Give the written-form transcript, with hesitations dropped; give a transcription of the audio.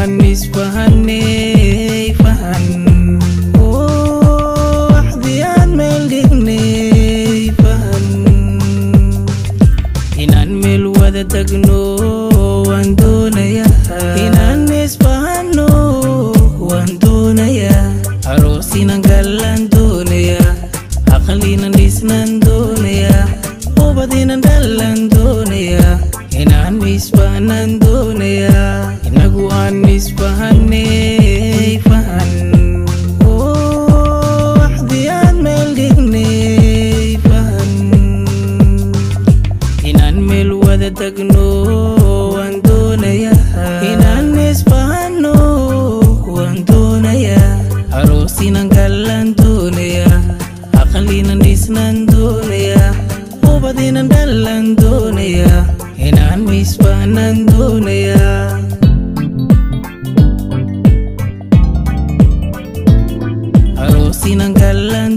aan isfahanay fahan waxdii aan meel dhignay fahan inaan meel wada tagno waan doonayaa inaan isfahanno waan doonayaa aroosinaan galaan doonayaa aqaliinan dhisnaan doonayaa ubadiinan dhalaan doonayaa inaan isfahanaan doonayaa inagu aan isfahanay fahan waxdii aan meel dhignay fahan inaan meel wada tagno waan doonayaa inaan isfahanno waan doonayaa aroosinaan galaan doonayaa aqaliinan dhisnaan doonayaa ubadiinan dhalaan doonayaa inaan isfahanaan doonayaa aroosinaan galaan